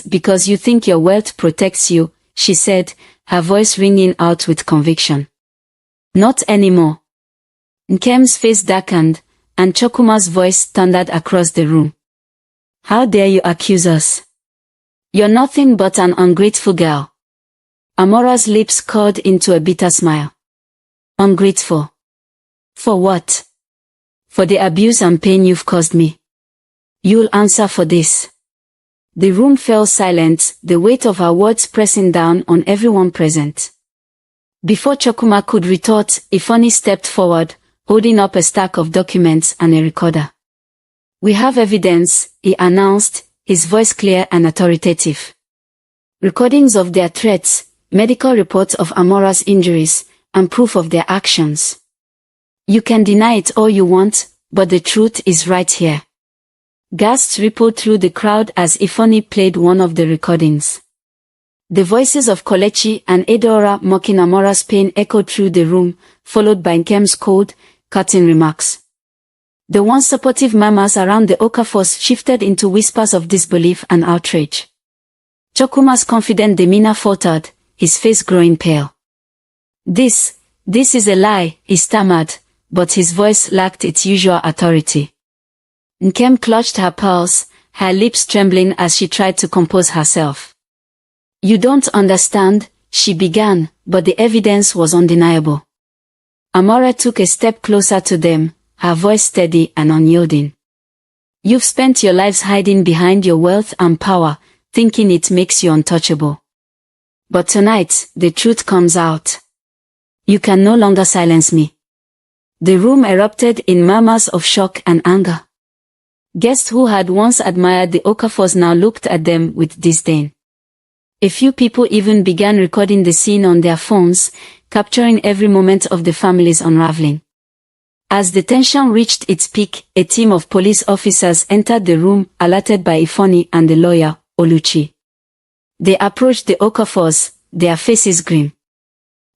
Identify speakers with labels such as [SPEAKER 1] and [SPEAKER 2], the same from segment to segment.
[SPEAKER 1] Because you think your wealth protects you, she said, her voice ringing out with conviction. Not anymore. Nkem's face darkened, and Chukwuma's voice thundered across the room. How dare you accuse us? You're nothing but an ungrateful girl. Amora's lips curled into a bitter smile. Ungrateful. For what? For the abuse and pain you've caused me. You'll answer for this. The room fell silent, the weight of her words pressing down on everyone present. Before Chukwuma could retort, Ifeanyi stepped forward, holding up a stack of documents and a recorder. We have evidence, he announced, his voice clear and authoritative. Recordings of their threats, medical reports of Amora's injuries, and proof of their actions. You can deny it all you want, but the truth is right here. Gasps rippled through the crowd as Ifeanyi played one of the recordings. The voices of Kelechi and Edeora mocking Amora's pain echoed through the room, followed by Nkem's cold, cutting remarks. The once supportive murmurs around the Okafors shifted into whispers of disbelief and outrage. Chukwuma's confident demeanor faltered, his face growing pale. This is a lie, he stammered, but his voice lacked its usual authority. Nkem clutched her pearls, her lips trembling as she tried to compose herself. You don't understand, she began, but the evidence was undeniable. Amora took a step closer to them, her voice steady and unyielding. You've spent your lives hiding behind your wealth and power, thinking it makes you untouchable. But tonight, the truth comes out. You can no longer silence me. The room erupted in murmurs of shock and anger. Guests who had once admired the Okafors now looked at them with disdain. A few people even began recording the scene on their phones, capturing every moment of the family's unraveling. As the tension reached its peak, a team of police officers entered the room, alerted by Ifeanyi and the lawyer, Oluchi. They approached the Okafors, their faces grim.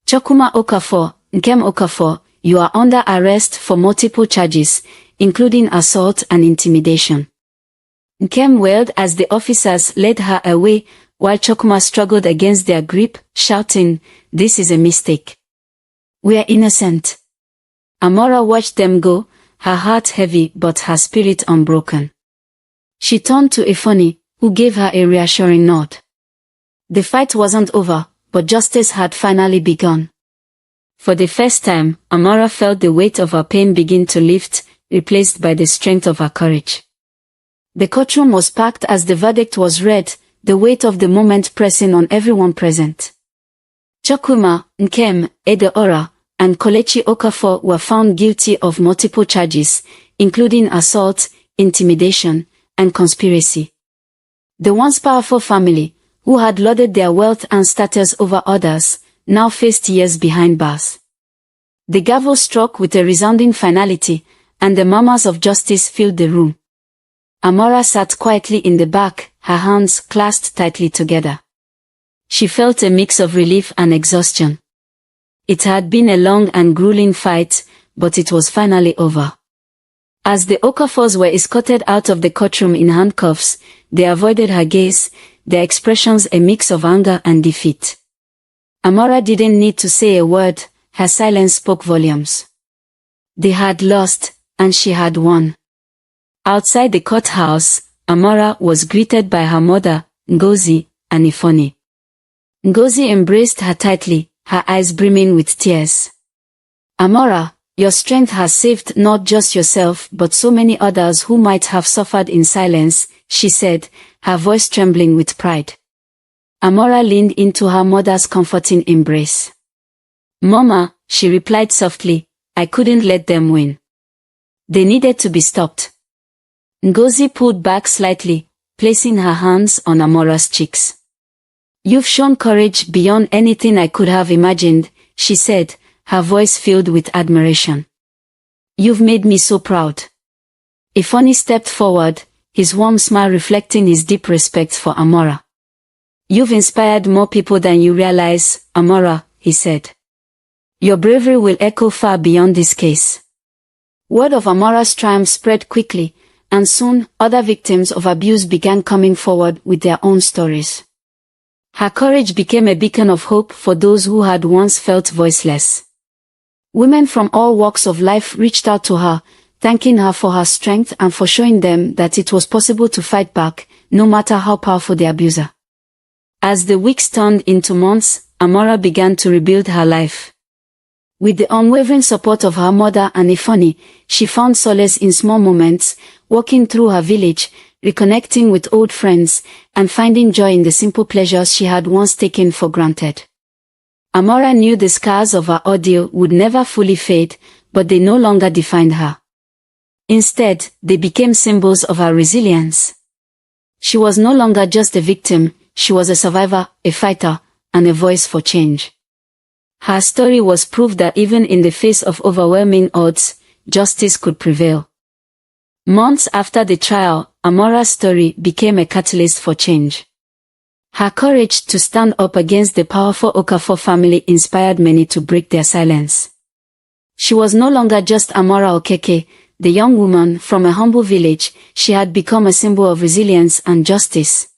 [SPEAKER 1] Chukwuma Okafor, Nkem Okafor, you are under arrest for multiple charges, including assault and intimidation. Nkem wailed as the officers led her away, while Chukwuma struggled against their grip, shouting, "This is a mistake. We are innocent." Amora watched them go, her heart heavy but her spirit unbroken. She turned to Ifeanyi, who gave her a reassuring nod. The fight wasn't over, but justice had finally begun. For the first time, Amora felt the weight of her pain begin to lift, replaced by the strength of her courage. The courtroom was packed as the verdict was read, the weight of the moment pressing on everyone present. Chukwuma, Nkem, Edeora, and Kelechi Okafor were found guilty of multiple charges, including assault, intimidation, and conspiracy. The once powerful family, who had lauded their wealth and status over others, now faced years behind bars. The gavel struck with a resounding finality, and the murmurs of justice filled the room. Amora sat quietly in the back, her hands clasped tightly together. She felt a mix of relief and exhaustion. It had been a long and grueling fight, but it was finally over. As the Okafors were escorted out of the courtroom in handcuffs, they avoided her gaze, their expressions a mix of anger and defeat. Amora didn't need to say a word, her silence spoke volumes. They had lost, and she had won. Outside the courthouse, Amora was greeted by her mother, Ngozi, and Ifeanyi. Ngozi embraced her tightly, her eyes brimming with tears. Amora, your strength has saved not just yourself but so many others who might have suffered in silence, she said, her voice trembling with pride. Amora leaned into her mother's comforting embrace. Mama, she replied softly, I couldn't let them win. They needed to be stopped. Ngozi pulled back slightly, placing her hands on Amora's cheeks. You've shown courage beyond anything I could have imagined, she said, her voice filled with admiration. You've made me so proud. Ifeanyi stepped forward, his warm smile reflecting his deep respect for Amora. You've inspired more people than you realize, Amora, he said. Your bravery will echo far beyond this case. Word of Amora's triumph spread quickly, And soon, other victims of abuse began coming forward with their own stories. Her courage became a beacon of hope for those who had once felt voiceless. Women from all walks of life reached out to her, thanking her for her strength and for showing them that it was possible to fight back, no matter how powerful the abuser. As the weeks turned into months, Amora began to rebuild her life. With the unwavering support of her mother and Ifeanyi, she found solace in small moments, walking through her village, reconnecting with old friends, and finding joy in the simple pleasures she had once taken for granted. Amora knew the scars of her ordeal would never fully fade, but they no longer defined her. Instead, they became symbols of her resilience. She was no longer just a victim, she was a survivor, a fighter, and a voice for change. Her story was proof that even in the face of overwhelming odds, justice could prevail. Months after the trial, Amora's story became a catalyst for change. Her courage to stand up against the powerful Okafor family inspired many to break their silence. She was no longer just Amora Okeke, the young woman from a humble village. She had become a symbol of resilience and justice.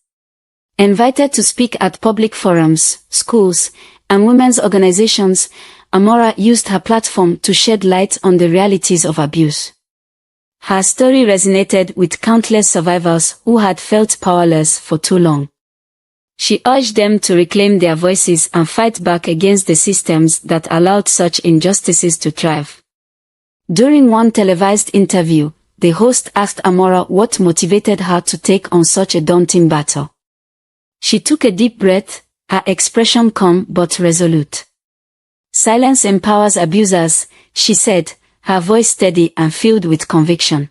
[SPEAKER 1] Invited to speak at public forums, schools, and women's organizations, Amora used her platform to shed light on the realities of abuse. Her story resonated with countless survivors who had felt powerless for too long. She urged them to reclaim their voices and fight back against the systems that allowed such injustices to thrive. During one televised interview, the host asked Amora what motivated her to take on such a daunting battle. She took a deep breath, her expression calm but resolute. "Silence empowers abusers," she said, her voice steady and filled with conviction.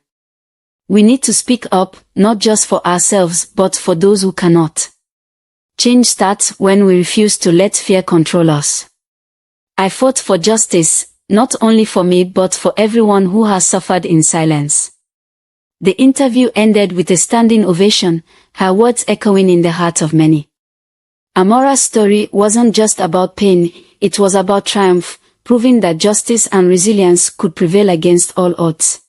[SPEAKER 1] "We need to speak up, not just for ourselves but for those who cannot. Change starts when we refuse to let fear control us. I fought for justice, not only for me but for everyone who has suffered in silence." The interview ended with a standing ovation, her words echoing in the heart of many. Amora's story wasn't just about pain, it was about triumph, proving that justice and resilience could prevail against all odds.